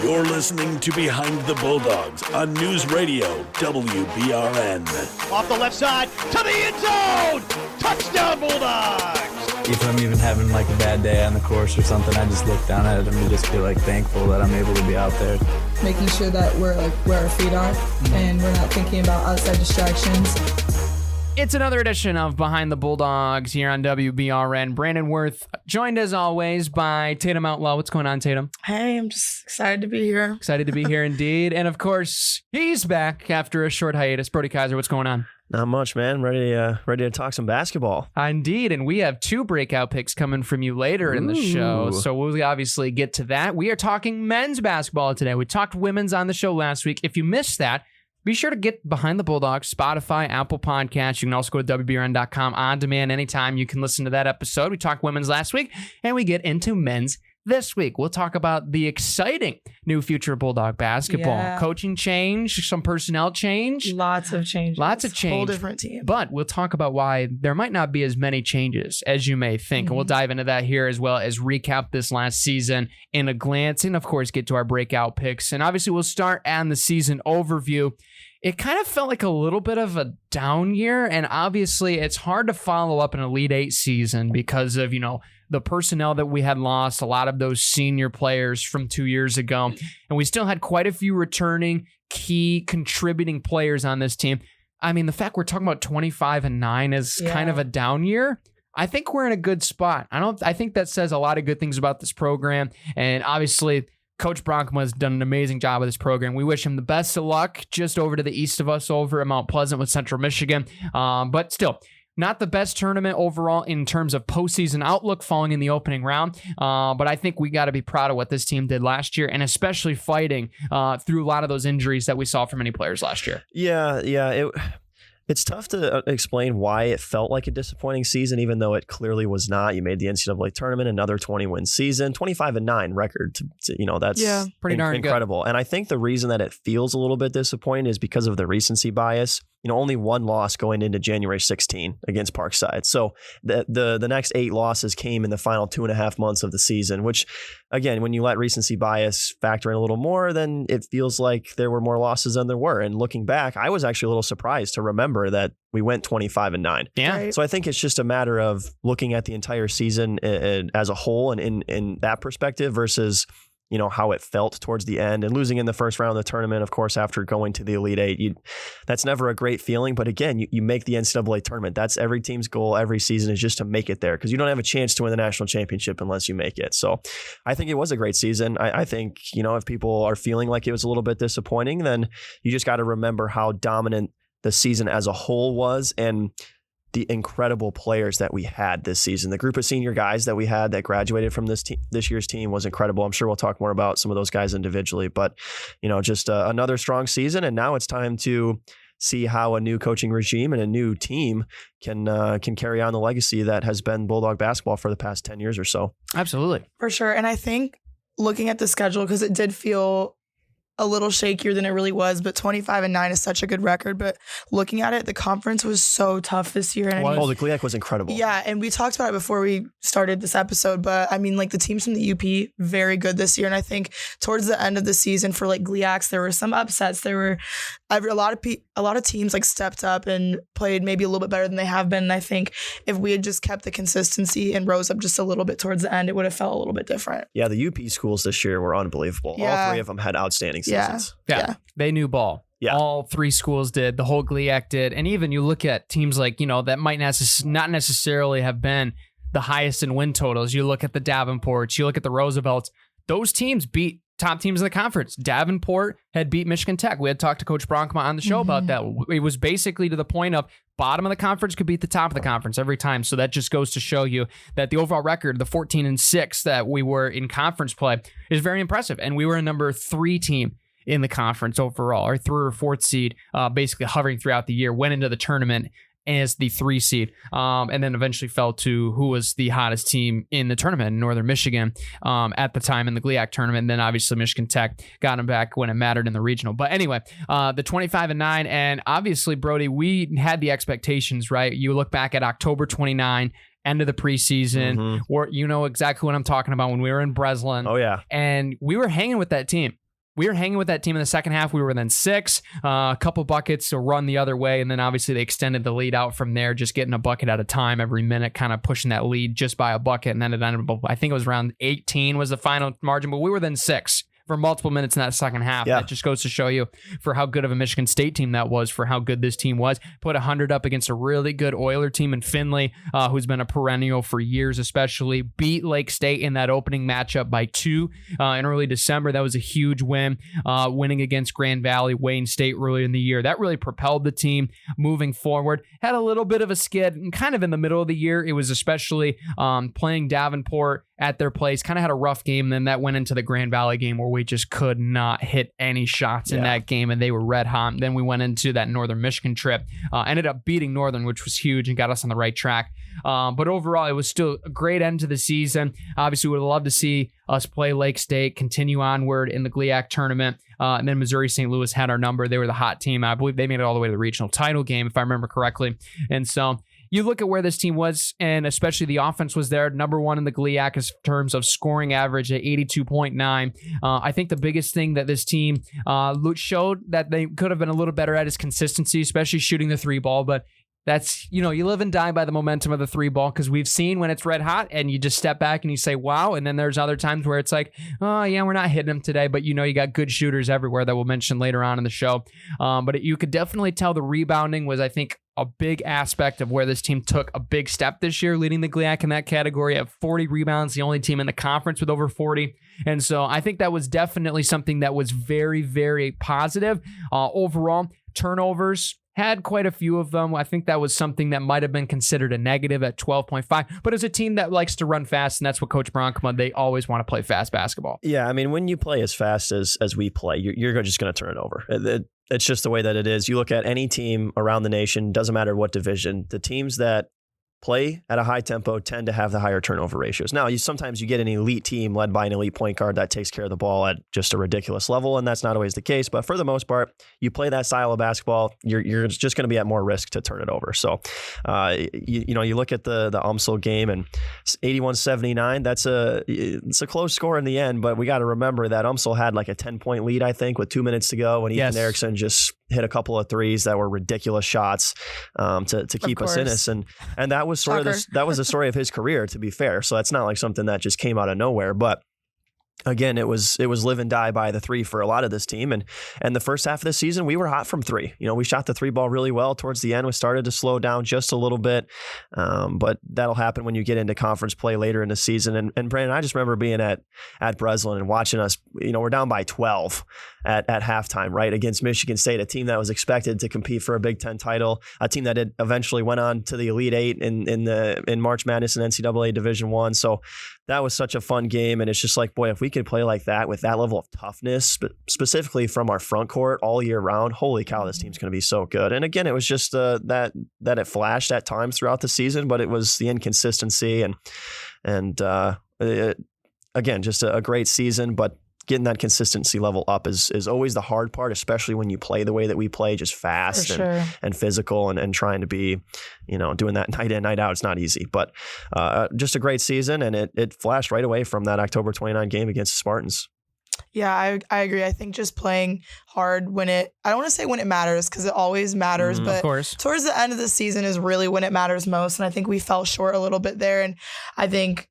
You're listening to Behind the Bulldogs on News Radio WBRN. Off the left side to the end zone. Touchdown Bulldogs. If I'm even having like a bad day on the course or something, I just look down at it and just feel like thankful that I'm able to be out there. Making sure that we're like where our feet are and we're not thinking about outside distractions. It's another edition of Behind the Bulldogs here on WBRN. Brandon Worth, joined as always by Tatum Outlaw. What's going on, Tatum? Hey, I'm just excited to be here. Excited to be here indeed. And of course, he's back after a short hiatus. Brody Kaiser, what's going on? Not much, man. Ready to talk some basketball. Indeed, and we have two breakout picks coming from you later in the show, so we'll obviously get to that. We are talking men's basketball today. We talked women's on the show last week. If you missed that, be sure to get Behind the Bulldogs, Spotify, Apple Podcasts. You can also go to WBRN.com on demand anytime. You can listen to that episode. We talked women's last week, and we get into men's this week. We'll talk about the exciting new future of Bulldog basketball. Yeah. Coaching change, some personnel change. Lots of changes. Lots of change. Whole different team. But we'll talk about why there might not be as many changes as you may think. And we'll dive into that here as well as recap this last season in a glance and, of course, get to our breakout picks. And obviously, we'll start on the season overview. It kind of felt like a little bit of a down year. And obviously, it's hard to follow up an Elite Eight season because of, the personnel that we had lost, a lot of those senior players from 2 years ago. And we still had quite a few returning key contributing players on this team. I mean, the fact we're talking about 25-9 is kind of a down year. I think we're in a good spot. I think that says a lot of good things about this program. And obviously, Coach Bronkma has done an amazing job with this program. We wish him the best of luck just over to the east of us over at Mount Pleasant with Central Michigan. But still, not the best tournament overall in terms of postseason outlook falling in the opening round. But I think we got to be proud of what this team did last year and especially fighting through a lot of those injuries that we saw from many players last year. Yeah. It's tough to explain why it felt like a disappointing season, even though it clearly was not. You made the NCAA tournament, another 20-win season, 25-9 record. That's pretty darn incredible. Good. And I think the reason that it feels a little bit disappointing is because of the recency bias. Only one loss going into January 16 against Parkside. So the next 8 losses came in the final 2.5 months of the season, which, again, when you let recency bias factor in a little more, then it feels like there were more losses than there were. And looking back, I was actually a little surprised to remember that we went 25-9. Yeah. Right. So I think it's just a matter of looking at the entire season as a whole and in that perspective versus how it felt towards the end and losing in the first round of the tournament, of course, after going to the Elite Eight. That's never a great feeling. But again, you make the NCAA tournament. That's every team's goal every season, is just to make it there, because you don't have a chance to win the national championship unless you make it. So I think it was a great season. I think, if people are feeling like it was a little bit disappointing, then you just got to remember how dominant the season as a whole was and the incredible players that we had this season. The group of senior guys that we had that graduated from this year's team was incredible. I'm sure we'll talk more about some of those guys individually, but just another strong season. And now it's time to see how a new coaching regime and a new team can carry on the legacy that has been Bulldog basketball for the past 10 years or so. Absolutely. For sure. And I think looking at the schedule, because it did feel a little shakier than it really was, but 25-9 is such a good record. But looking at it, the conference was so tough this year. And the GLIAC was incredible. Yeah, and we talked about it before we started this episode, but I mean, the teams from the UP, very good this year. And I think towards the end of the season for GLIACs, there were some upsets. There were a lot of teams stepped up and played maybe a little bit better than they have been. And I think if we had just kept the consistency and rose up just a little bit towards the end, it would have felt a little bit different. Yeah, the UP schools this year were unbelievable. Yeah. All 3 of them had outstanding seasons. Yeah. They knew ball. Yeah. All 3 schools did. The whole GLIAC did. And even you look at teams that might not necessarily have been the highest in win totals. You look at the Davenports, you look at the Roosevelts. Those teams beat top teams in the conference. Davenport had beat Michigan Tech. We had talked to Coach Bronkma on the show about that. It was basically to the point of bottom of the conference could beat the top of the conference every time. So that just goes to show you that the overall record, the 14-6 that we were in conference play, is very impressive. And we were a number 3 team in the conference overall, or 3rd or 4th seed, basically hovering throughout the year, went into the tournament as the 3 seed, and then eventually fell to who was the hottest team in the tournament, Northern Michigan, at the time in the GLIAC tournament. And then obviously Michigan Tech got them back when it mattered in the regional. But anyway, the 25-9, and obviously, Brody, we had the expectations, right? You look back at October 29 end of the preseason. Or you know exactly what I'm talking about when we were in Breslin. Oh, yeah. And we were hanging with that team. We were hanging with that team in the second half. We were then 6, a couple buckets to run the other way. And then obviously they extended the lead out from there, just getting a bucket at a time every minute, kind of pushing that lead just by a bucket. And then it ended up, I think it was around 18 was the final margin, but we were then 6 for multiple minutes in that second half. Yeah. That just goes to show you for how good of a Michigan State team that was, for how good this team was. Put 100 up against a really good Oiler team in Finley, who's been a perennial for years, especially. Beat Lake State in that opening matchup by 2 in early December. That was a huge win. Winning against Grand Valley, Wayne State earlier in the year. That really propelled the team moving forward. Had a little bit of a skid and kind of in the middle of the year. It was especially playing Davenport at their place. Kind of had a rough game. Then that went into the Grand Valley game where we just could not hit any shots in that game, and they were red hot. Then we went into that Northern Michigan trip. Ended up beating Northern, which was huge and got us on the right track. But overall, it was still a great end to the season. Obviously, we would love to see us play Lake State, continue onward in the GLIAC tournament. And then Missouri St. Louis had our number. They were the hot team. I believe they made it all the way to the regional title game, if I remember correctly. And so you look at where this team was, and especially the offense was there, number 1 in the GLIAC in terms of scoring average at 82.9. I think the biggest thing that this team showed that they could have been a little better at is consistency, especially shooting the 3 ball. But that's, you live and die by the momentum of the 3 ball, because we've seen when it's red hot and you just step back and you say, wow. And then there's other times where it's like, oh, yeah, we're not hitting them today. But, you got good shooters everywhere that we'll mention later on in the show. But you could definitely tell the rebounding was, I think, a big aspect of where this team took a big step this year, leading the GLIAC in that category at 40 rebounds, the only team in the conference with over 40. And so I think that was definitely something that was very, very positive. Overall, turnovers, had quite a few of them. I think that was something that might have been considered a negative at 12.5, but as a team that likes to run fast, and that's what Coach Bronkma, they always want to play fast basketball. Yeah, I mean, when you play as fast as we play, you're just going to turn it over. It's just the way that it is. You look at any team around the nation, doesn't matter what division, the teams that play at a high tempo tend to have the higher turnover ratios. Now, sometimes you get an elite team led by an elite point guard that takes care of the ball at just a ridiculous level, and that's not always the case. But for the most part, you play that style of basketball, you're just going to be at more risk to turn it over. So, you look at the UMSL game and 81-79. It's a close score in the end, but we got to remember that UMSL had like a 10-point lead, I think, with 2 minutes to go, and Ethan Erickson just hit a couple of threes that were ridiculous shots to keep us in us, and that was sort of that was the story of his career, to be fair. So that's not like something that just came out of nowhere, but again, it was live and die by the 3 for a lot of this team. And the first half of the season, we were hot from 3. We shot the 3 ball really well. Towards the end, we started to slow down just a little bit. But that'll happen when you get into conference play later in the season. And Brandon, I just remember being at Breslin and watching us, we're down by 12 at halftime, right? Against Michigan State, a team that was expected to compete for a Big Ten title, a team that eventually went on to the Elite 8 in March Madness and NCAA Division I. So that was such a fun game. And it's just like, boy, if we could play like that with that level of toughness, specifically from our front court all year round, holy cow, this team's going to be so good. And again, it was just that it flashed at times throughout the season, but it was the inconsistency and again, just a great season, but getting that consistency level up is always the hard part, especially when you play the way that we play, just fast and physical and trying to be, doing that night in, night out. It's not easy, but just a great season. And it flashed right away from that October 29 game against the Spartans. Yeah, I agree. I think just playing hard I don't want to say when it matters, because it always matters, but of course, towards the end of the season is really when it matters most. And I think we fell short a little bit there. And I think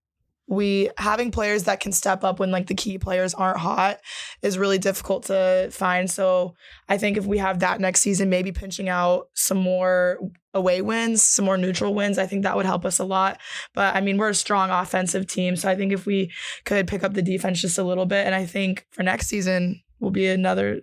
having players that can step up when like the key players aren't hot is really difficult to find. So I think if we have that next season, maybe pinching out some more away wins, some more neutral wins, I think that would help us a lot. But I mean, we're a strong offensive team. So I think if we could pick up the defense just a little bit, and I think for next season, we'll be another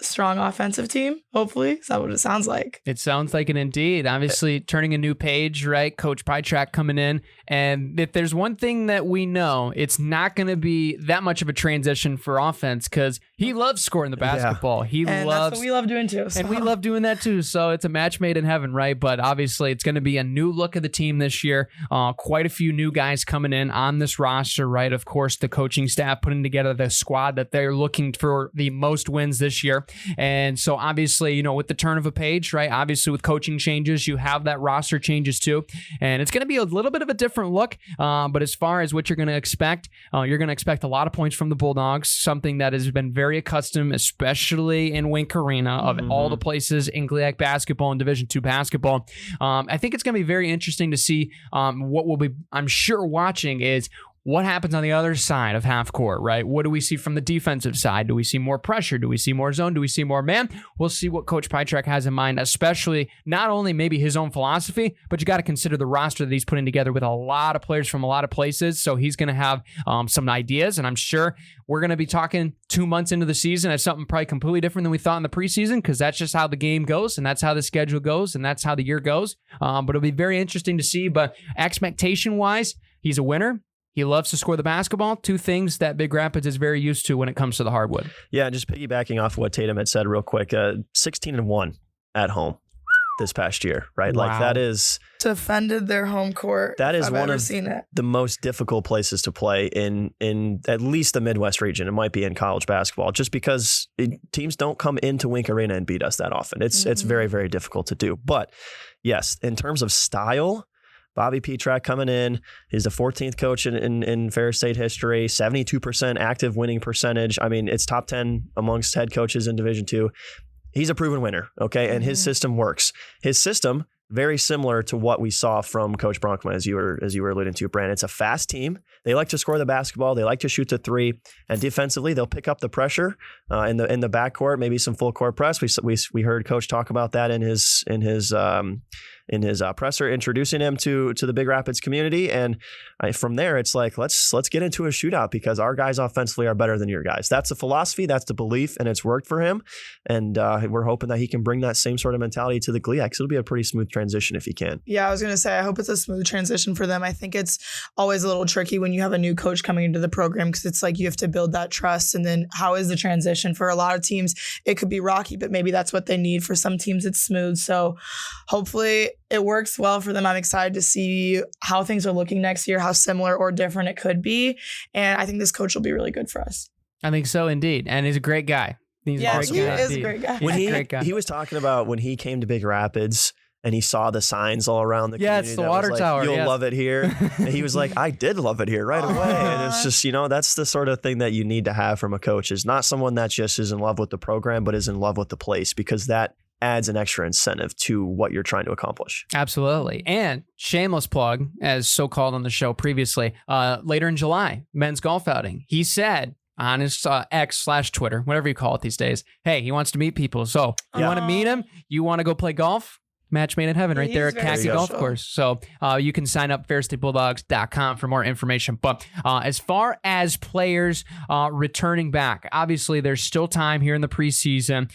strong offensive team, hopefully. Is that what it sounds like? It sounds like it indeed. Obviously, turning a new page, right? Coach Pytrack coming in. And if there's one thing that we know, it's not going to be that much of a transition for offense, because he loves scoring the basketball. That's what we love doing too. So. And we love doing that too. So it's a match made in heaven, right? But obviously, it's going to be a new look of the team this year. Quite a few new guys coming in on this roster, right? Of course, the coaching staff putting together the squad that they're looking for the most wins this year. And so obviously, with the turn of a page, right? Obviously with coaching changes, you have that roster changes too. And it's going to be a little bit of a different look. But as far as what you're going to expect, you're going to expect a lot of points from the Bulldogs, something that has been very accustomed, especially in Wink Arena, of all the places in GLIAC basketball and Division II basketball. I think it's going to be very interesting to see what we'll be, I'm sure, watching is what happens on the other side of half court, right? What do we see from the defensive side? Do we see more pressure? Do we see more zone? Do we see more man? We'll see what Coach Pytrek has in mind, especially not only maybe his own philosophy, but you got to consider the roster that he's putting together with a lot of players from a lot of places. So he's going to have some ideas, and I'm sure we're going to be talking 2 months into the season as something probably completely different than we thought in the preseason, because that's just how the game goes, and that's how the schedule goes, and that's how the year goes. But it'll be very interesting to see. But expectation-wise, he's a winner. He loves to score the basketball. Two things that Big Rapids is very used to when it comes to the hardwood. Yeah, just piggybacking off what Tatum had said real quick, 16-1 at home this past year, right? Wow. Like that is... Defended their home court. That is I've one ever of seen it. the most difficult places to play in at least the Midwest region. It might be in college basketball, just because teams don't come into Wink Arena and beat us that often. It's very, very difficult to do. But yes, in terms of style, Bobby Pytrek coming in, he's the 14th coach in Ferris State history, 72% active winning percentage. I mean, it's top 10 amongst head coaches in Division II. He's a proven winner, okay? And his system works. His system, very similar to what we saw from Coach Bronkman, as you were alluding to, Brandon. It's a fast team. They like to score the basketball. They like to shoot the three, and defensively, they'll pick up the pressure in the backcourt. Maybe some full court press. We heard Coach talk about that in his presser, introducing him to the Big Rapids community. And from there, it's like, let's get into a shootout, because our guys offensively are better than your guys. That's the philosophy, that's the belief, and it's worked for him. And we're hoping that he can bring that same sort of mentality to the GLIAC. It'll be a pretty smooth transition if he can. Yeah, I was going to say, I hope it's a smooth transition for them. I think it's always a little tricky when you have a new coach coming into the program, because it's like you have to build that trust. And then how is the transition? For a lot of teams, it could be rocky, but maybe that's what they need. For some teams, it's smooth. So hopefully it works well for them. I'm excited to see how things are looking next year, how similar or different it could be. And I think this coach will be really good for us. I think so, indeed. And he's a great guy. He's yeah, a great he guy. is a great guy. When He's a great guy. he was talking about when he came to Big Rapids and he saw the signs all around the community. It's the that water was like, tower. You'll yes. love it here. And he was like, I did love it here right away. And it's just, that's the sort of thing that you need to have from a coach, is not someone that just is in love with the program, but is in love with the place, because that adds an extra incentive to what you're trying to accomplish. Absolutely. And shameless plug, as so called on the show previously, later in July, men's golf outing. He said on his X/Twitter, whatever you call it these days, hey, he wants to meet people. So you want to meet him? You want to go play golf? Match made in heaven right there at Khaki Golf Course. So you can sign up ferrisstatebulldogs.com for more information. But as far as players returning back, obviously there's still time here in the preseason.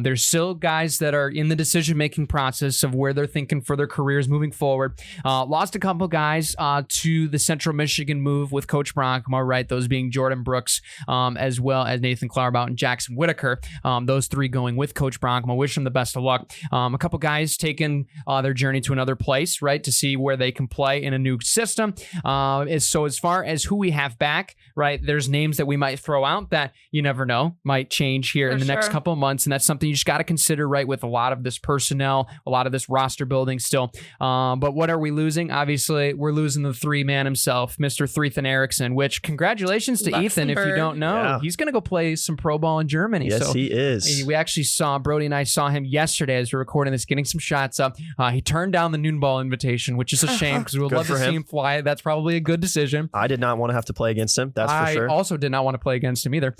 There's still guys that are in the decision-making process of where they're thinking for their careers moving forward. Lost a couple guys to the Central Michigan move with Coach Bronkma, right? Those being Jordan Brooks, as well as Nathan Clarbout and Jackson Whitaker. Those three going with Coach Bronkma. Wish them the best of luck. A couple guys taking their journey to another place, right, to see where they can play in a new system. So as far as who we have back, right, there's names that we might throw out that you never know might change here in the next couple of months, and that's something you just got to consider, right, with a lot of this personnel, a lot of this roster building still. But what are we losing? Obviously, we're losing the three-man himself, Mr. Threethan Erickson, which congratulations to Ethan. If you don't know, he's going to go play some pro ball in Germany. Yes, so he is. We actually saw, Brody and I saw him yesterday as we were recording this, getting some shots up. He turned down the noon ball invitation, which is a shame because we would love to see him fly. That's probably a good decision. I did not want to have to play against him. That's for sure. I also did not want to play against him either.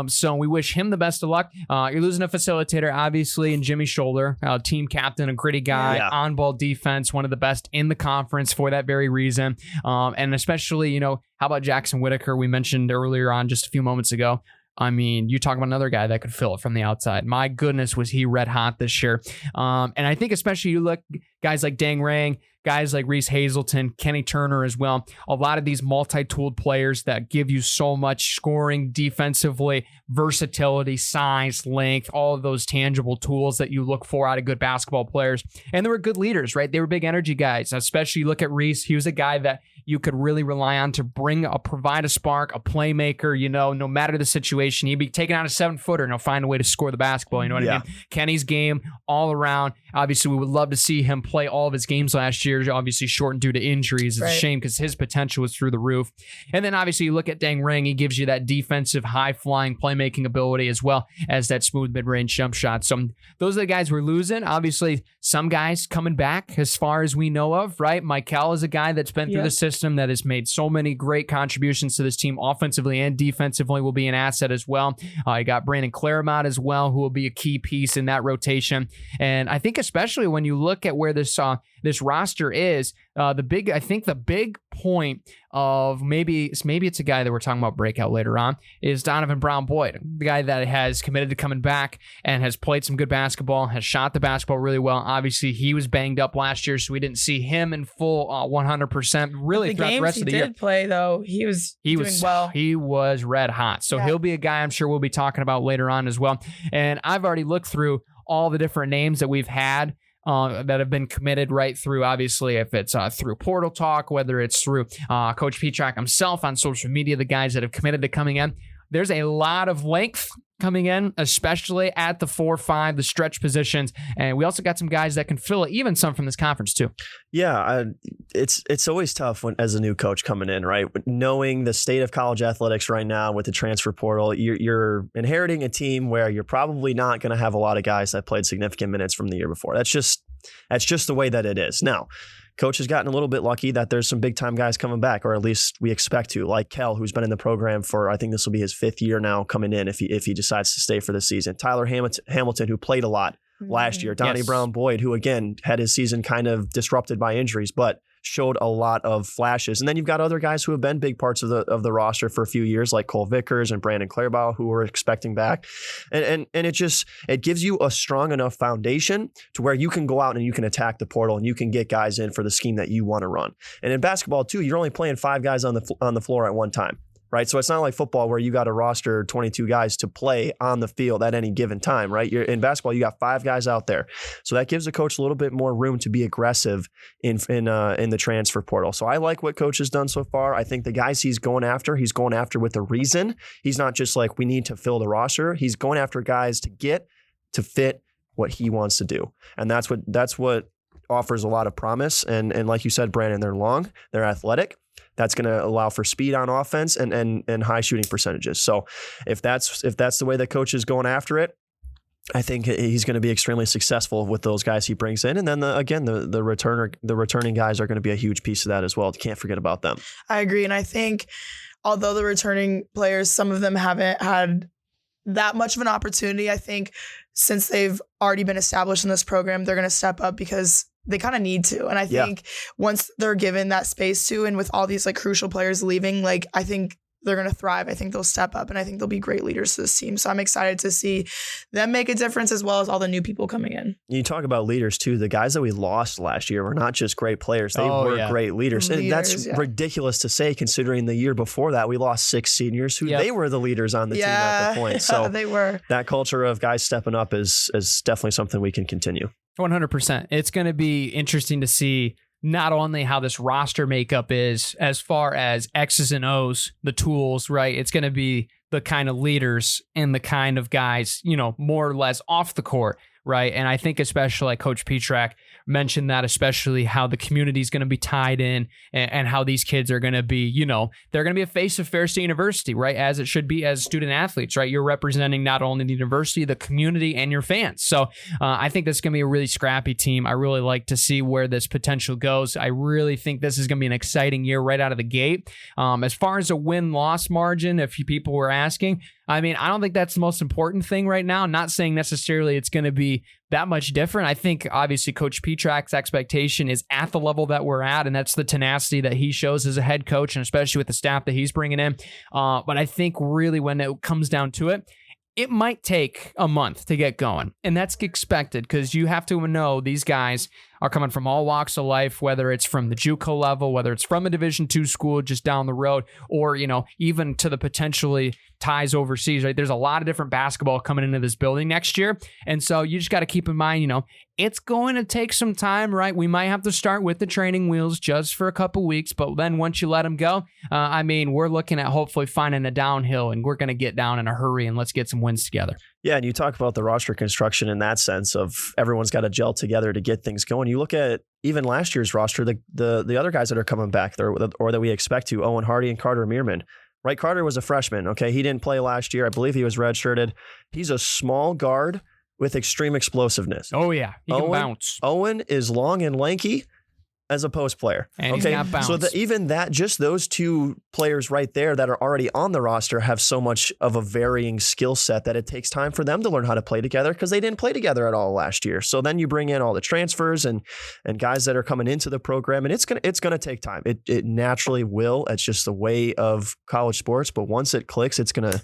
So we wish him the best of luck. You're losing a facilitator, obviously, in Jimmy Shoulder, team captain, a gritty guy, on-ball defense, one of the best in the conference for that very reason. And especially, how about Jackson Whitaker? We mentioned earlier on just a few moments ago. I mean, you talk about another guy that could fill it from the outside. My goodness, was he red hot this year. And I think especially you look guys like Dang Rang, guys like Reese Hazleton, Kenny Turner as well. A lot of these multi-tooled players that give you so much scoring defensively, versatility, size, length, all of those tangible tools that you look for out of good basketball players. And they were good leaders, right? They were big energy guys, especially you look at Reese. He was a guy that you could really rely on to provide a spark, a playmaker, no matter the situation. He'd be taking out a 7-footer and he'll find a way to score the basketball. You know what I mean? Kenny's game all around. Obviously, we would love to see him play all of his games last year, obviously shortened due to injuries. It's a shame because his potential was through the roof. And then obviously you look at Dang Rang, he gives you that defensive, high-flying playmaking ability as well as that smooth mid-range jump shot. So those are the guys we're losing. Obviously, some guys coming back as far as we know of, right? Michael is a guy that's been through the system that has made so many great contributions to this team offensively and defensively, will be an asset as well. You got Brandon Claremont as well, who will be a key piece in that rotation. And I think especially when you look at where this roster is, the big point of maybe it's a guy that we're talking about breakout later on is Donovan Brown-Boyd, the guy that has committed to coming back and has played some good basketball, has shot the basketball really well. Obviously, he was banged up last year, so we didn't see him in full 100% really throughout the rest of the year. The games he did play, though, he was doing well. He was red hot. So he'll be a guy I'm sure we'll be talking about later on as well. And I've already looked through all the different names that we've had that have been committed right through, obviously, if it's through Portal Talk, whether it's through Coach Petrak himself on social media, the guys that have committed to coming in. There's a lot of length coming in, especially at the 4-5, the stretch positions. And we also got some guys that can fill it, even some from this conference too. Yeah, it's always tough as a new coach coming in, right? Knowing the state of college athletics right now with the transfer portal, you're inheriting a team where you're probably not going to have a lot of guys that played significant minutes from the year before. That's just the way that it is. Now, Coach has gotten a little bit lucky that there's some big-time guys coming back, or at least we expect to, like Kel, who's been in the program for, I think this will be his 5th year now coming in if he decides to stay for the season. Tyler Hamilton, who played a lot last year. Donnie Brown-Boyd, who, again, had his season kind of disrupted by injuries, but showed a lot of flashes. And then you've got other guys who have been big parts of the roster for a few years, like Cole Vickers and Brandon Clairbaugh, who we're expecting back. And it gives you a strong enough foundation to where you can go out and you can attack the portal and you can get guys in for the scheme that you want to run. And in basketball too, you're only playing 5 guys on the floor at one time. Right. So it's not like football where you got to roster 22 guys to play on the field at any given time. Right. In basketball, you got 5 guys out there. So that gives the coach a little bit more room to be aggressive in the transfer portal. So I like what coach has done so far. I think the guys he's going after with a reason. He's not just like, we need to fill the roster. He's going after guys to fit what he wants to do. And that's what offers a lot of promise. And like you said, Brandon, they're long, they're athletic. That's going to allow for speed on offense and high shooting percentages. So if that's the way that coach is going after it, I think he's going to be extremely successful with those guys he brings in. And then the returning guys are going to be a huge piece of that as well. You can't forget about them. I agree. And I think although the returning players, some of them haven't had that much of an opportunity, I think since they've already been established in this program, they're going to step up because they kind of need to. And I think once they're given that space to, and with all these like crucial players leaving, I think they're going to thrive. I think they'll step up and I think they'll be great leaders to this team. So I'm excited to see them make a difference as well as all the new people coming in. You talk about leaders too. The guys that we lost last year were not just great players. They were great leaders. And that's ridiculous to say considering the year before that we lost 6 seniors who they were the leaders on the team at the point. So they were. That culture of guys stepping up is definitely something we can continue. 100%. It's going to be interesting to see not only how this roster makeup is as far as X's and O's, the tools, right? It's going to be the kind of leaders and the kind of guys, more or less off the court, right? And I think especially like Coach Petrak mentioned that, especially how the community is going to be tied in and how these kids are going to be, they're going to be a face of Fair State University, right? As it should be as student athletes, right? You're representing not only the university, the community, and your fans. So I think this is going to be a really scrappy team. I really like to see where this potential goes. I really think this is going to be an exciting year right out of the gate. As far as a win-loss margin, if people were asking, I don't think that's the most important thing right now. I'm not saying necessarily it's going to be that much different. I think obviously Coach Petrak's expectation is at the level that we're at, and that's the tenacity that he shows as a head coach, and especially with the staff that he's bringing in. But I think really when it comes down to it, it might take a month to get going, and that's expected because you have to know these guys are coming from all walks of life, whether it's from the JUCO level, whether it's from a Division II school just down the road, or, even to the potentially ties overseas, right? There's a lot of different basketball coming into this building next year. And so you just got to keep in mind, it's going to take some time, right? We might have to start with the training wheels just for a couple weeks, but then once you let them go, we're looking at hopefully finding a downhill, and we're going to get down in a hurry and let's get some wins together. Yeah, and you talk about the roster construction in that sense of everyone's got to gel together to get things going. You look at even last year's roster, the other guys that are coming back there, or that we expect to, Owen Hardy and Carter Meerman. Right, Carter was a freshman. Okay, he didn't play last year. I believe he was redshirted. He's a small guard with extreme explosiveness. Oh yeah, he can bounce. Owen is long and lanky as a post player. And he's got bounce. So just those two players right there that are already on the roster have so much of a varying skill set that it takes time for them to learn how to play together, because they didn't play together at all last year. So then you bring in all the transfers and guys that are coming into the program, and it's gonna take time. It naturally will. It's just the way of college sports. But once it clicks, it's gonna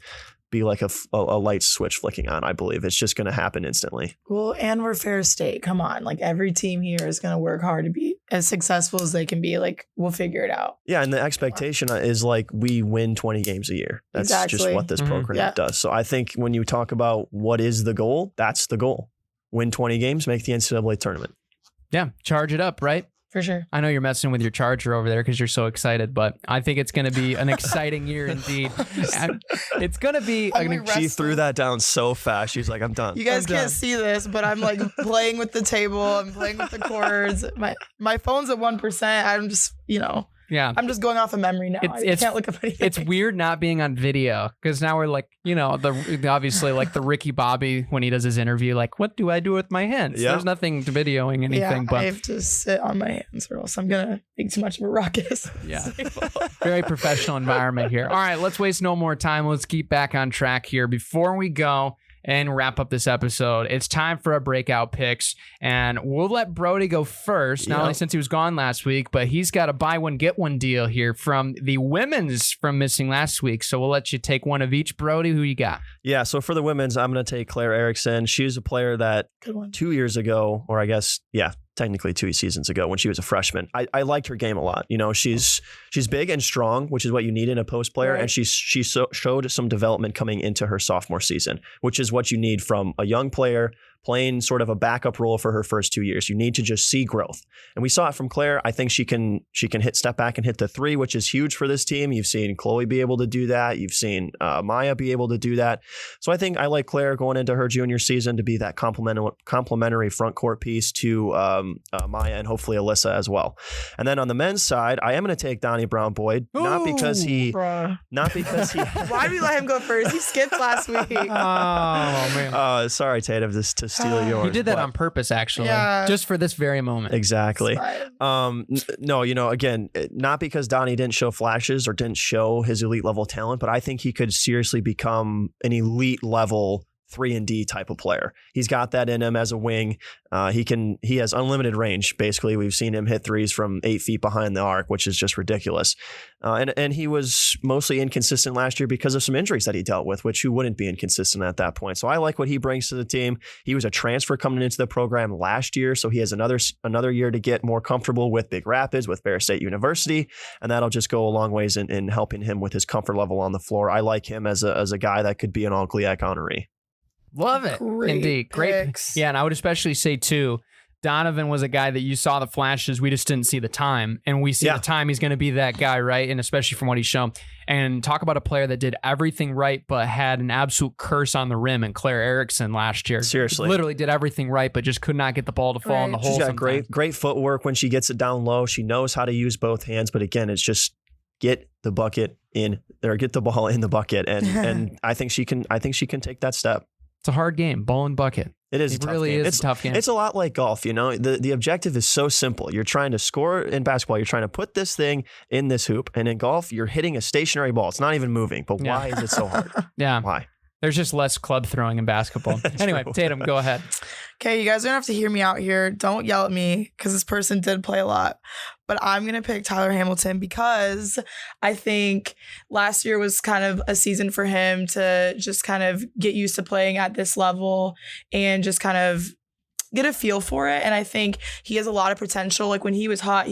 be like a light switch flicking on, I believe. It's just going to happen instantly. Well, and we're Fair State. Come on. Like, every team here is going to work hard to be as successful as they can be. Like, we'll figure it out. Yeah, and the expectation is like we win 20 games a year. That's just what this program does. So I think when you talk about what is the goal, that's the goal. Win 20 games, make the NCAA tournament. Yeah, charge it up, right? For sure. I know you're messing with your charger over there because you're so excited, but I think it's going to be an exciting year indeed. It's going to be... She threw that down so fast. She's like, I'm done. You guys can't see this, but I'm like playing with the table. I'm playing with the cords. My phone's at 1%. I'm just, Yeah, I'm just going off of memory now. I can't look up anything. It's weird not being on video, because now we're like, obviously like the Ricky Bobby when he does his interview, like, what do I do with my hands? Yeah. There's nothing to videoing anything. But I have to sit on my hands or else I'm going to make too much of a ruckus. Yeah. Very professional environment here. All right, let's waste no more time. Let's keep back on track here. Before we go and wrap up this episode, it's time for our breakout picks, and we'll let Brody go first, not only since he was gone last week, but he's got a buy one get one deal here from the women's from missing last week. So we'll let you take one of each. Brody, who you got? Yeah, so for the women's, I'm going to take Claire Erickson. She's a player that 2 years ago, or I guess, technically 2 seasons ago when she was a freshman, I liked her game a lot. She's big and strong, which is what you need in a post player. Right. And she showed some development coming into her sophomore season, which is what you need from a young player playing sort of a backup role for her first 2 years. You need to just see growth. And we saw it from Claire. I think she can step back and hit the three, which is huge for this team. You've seen Chloe be able to do that. You've seen Maya be able to do that. So I think I like Claire going into her junior season to be that complementary front court piece to Maya and hopefully Alyssa as well. And then on the men's side, I am going to take Donnie Brown Boyd, not because he. Why did we let him go first? He skipped last week. Oh man. Sorry, Tatum, to steal yours. He did that on purpose, actually, just for this very moment. Exactly. No, again, not because Donnie didn't show flashes or didn't show his elite level talent, but I think he could seriously become an elite level 3-and-D type of player. He's got that in him as a wing. He has unlimited range. Basically, we've seen him hit threes from 8 feet behind the arc, which is just ridiculous. And he was mostly inconsistent last year because of some injuries that he dealt with, which who wouldn't be inconsistent at that point. So I like what he brings to the team. He was a transfer coming into the program last year, so he has another year to get more comfortable with Big Rapids, with Bear State University, and that'll just go a long ways in helping him with his comfort level on the floor. I like him as a guy that could be an all GLIAC honoree. Love it. Indeed. Great picks. Yeah, and I would especially say, too, Donovan was a guy that you saw the flashes. We just didn't see the time. And we see the time he's going to be that guy, right? And especially from what he's shown. And talk about a player that did everything right, but had an absolute curse on the rim, and Claire Erickson last year. Seriously. Literally did everything right, but just could not get the ball to fall in the hole. She's got great footwork when she gets it down low. She knows how to use both hands. But again, it's just get the bucket in there, get the ball in the bucket. And I think she can take that step. It's a hard game, ball and bucket. It is. It really is a tough game. It's a lot like golf. The objective is so simple. You're trying to score in basketball. You're trying to put this thing in this hoop. And in golf, you're hitting a stationary ball. It's not even moving. But why is it so hard? Why? There's just less club throwing in basketball. Anyway, true. Tatum, go ahead. Okay, you guys don't have to hear me out here. Don't yell at me because this person did play a lot. But I'm going to pick Tyler Hamilton because I think last year was kind of a season for him to just kind of get used to playing at this level and just kind of get a feel for it. And I think he has a lot of potential. Like when he was hot,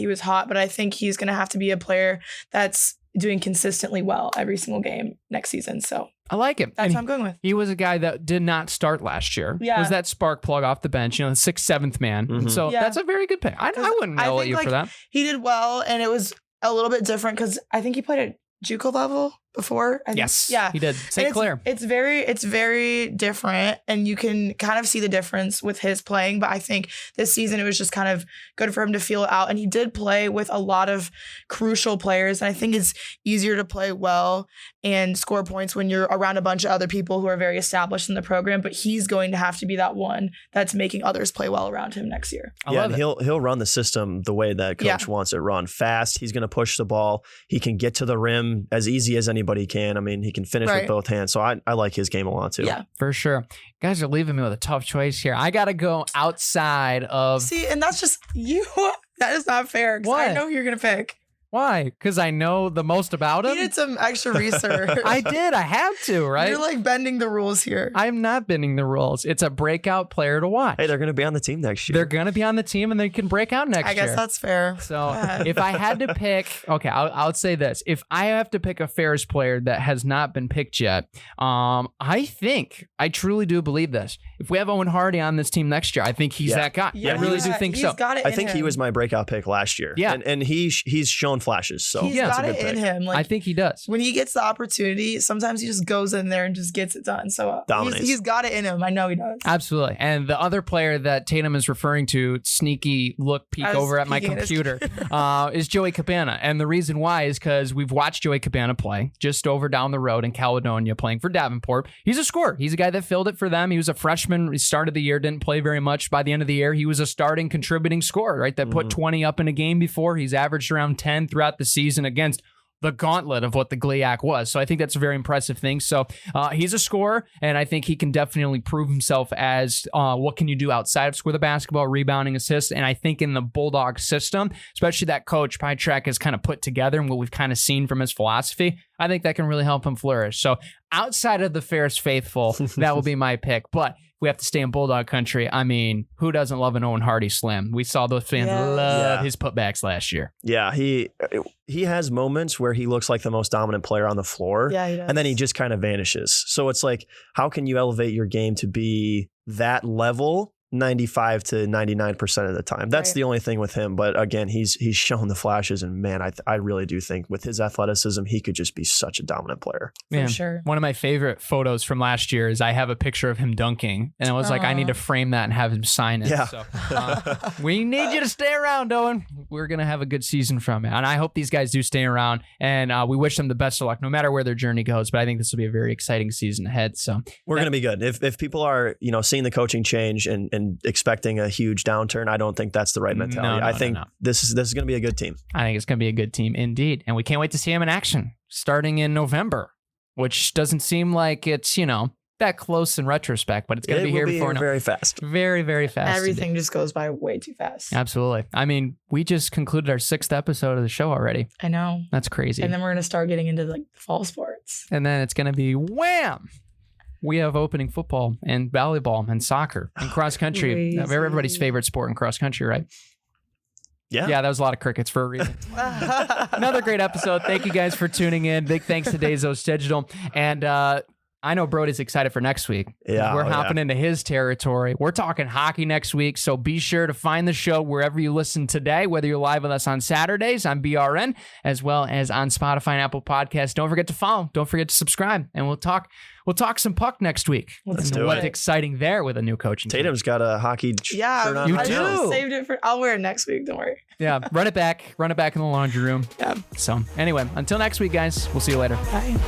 but I think he's going to have to be a player that's doing consistently well every single game next season. So I like him. That's what I'm going with. He was a guy that did not start last year. Yeah. Was that spark plug off the bench, the 6th, 7th man. Mm-hmm. So that's a very good pick. I wouldn't yell at you for that. He did well, and it was a little bit different because I think he played at JUCO level before. Yes. Yeah. He did. St. Clair. It's very different, and you can kind of see the difference with his playing. But I think this season it was just kind of good for him to feel it out. And he did play with a lot of crucial players. And I think it's easier to play well and score points when you're around a bunch of other people who are very established in the program. But he's going to have to be that one that's making others play well around him next year. And he'll run the system the way that coach wants it run. Fast. He's going to push the ball. He can get to the rim as easy as anybody can. I mean, he can finish with both hands. So I like his game a lot too. Yeah, for sure. You guys are leaving me with a tough choice here. I got to go outside of... See, and that's just you. That is not fair. What? I know who you're going to pick. Why? Because I know the most about him? You did some extra research. I did. I have to, right? You're like bending the rules here. I'm not bending the rules. It's a breakout player to watch. Hey, they're going to be on the team next year. They're going to be on the team and they can break out next year. I guess that's fair. So if I had to pick, okay, I'll say this. If I have to pick a Ferris player that has not been picked yet, I truly do believe this. If we have Owen Hardy on this team next year, I think he's that guy. Yeah, I really do think so. Got it I think he was my breakout pick last year. Yeah. And he's shown flashes. So he's got it in him. Like, I think he does. When he gets the opportunity, sometimes he just goes in there and just gets it done. So he's got it in him. I know he does. Absolutely. And the other player that Tatum is referring to, sneaky peek over at my computer, is Joey Cabana. And the reason why is because we've watched Joey Cabana play just over down the road in Caledonia playing for Davenport. He's a scorer. He's a guy that filled it for them. He was a freshman. He started the year, didn't play very much. By the end of the year, he was a starting contributing scorer, right? That put 20 up in a game before. He's averaged around 10 throughout the season against the gauntlet of what the GLIAC was. So I think that's a very impressive thing. So he's a scorer, and I think he can definitely prove himself as what can you do outside of score the basketball, rebounding, assists. And I think in the Bulldog system, especially that coach Pytrek has kind of put together and what we've kind of seen from his philosophy, I think that can really help him flourish. So outside of the Ferris faithful, that will be my pick. But we have to stay in Bulldog country. I mean, who doesn't love an Owen Hardy slam? We saw those fans love his putbacks last year. Yeah, he has moments where he looks like the most dominant player on the floor. Yeah, he does. And then he just kind of vanishes. So it's like, how can you elevate your game to be that level 95 to 99% of the time? That's the only thing with him. But again, he's shown the flashes, and man, I really do think with his athleticism, he could just be such a dominant player. Man, for sure. One of my favorite photos from last year is I have a picture of him dunking, and I was like, I need to frame that and have him sign it. Yeah. So we need you to stay around, Owen. We're going to have a good season from it. And I hope these guys do stay around, and we wish them the best of luck, no matter where their journey goes. But I think this will be a very exciting season ahead. So we're going to be good. If people are, seeing the coaching change and expecting a huge downturn, I don't think that's the right mentality. I think this is going to be a good team. I think it's going to be a good team indeed. And we can't wait to see him in action starting in November, which doesn't seem like it's, that close in retrospect, but it's going to be here before now. Very fast. Very, very fast. Everything just goes by way too fast. Absolutely. I mean, we just concluded our 6th episode of the show already. I know. That's crazy. And then we're going to start getting into like fall sports. And then it's going to be wham! We have opening football and volleyball and soccer and cross country. Everybody's favorite sport in cross country, right? Yeah. Yeah, that was a lot of crickets for a reason. Another great episode. Thank you guys for tuning in. Big thanks to Dazos Digital. And I know Brody's excited for next week. Yeah, we're hopping into his territory. We're talking hockey next week, so be sure to find the show wherever you listen today, whether you're live with us on Saturdays on BRN, as well as on Spotify and Apple Podcasts. Don't forget to follow. Don't forget to subscribe, and we'll talk some puck next week. Let's do what's it. exciting there with a new coaching team. Tatum's got a hockey shirt on. You right do. now. Saved it for. I'll wear it next week. Don't worry. Yeah, run it back in the laundry room. Yeah. So anyway, until next week, guys, we'll see you later. Bye.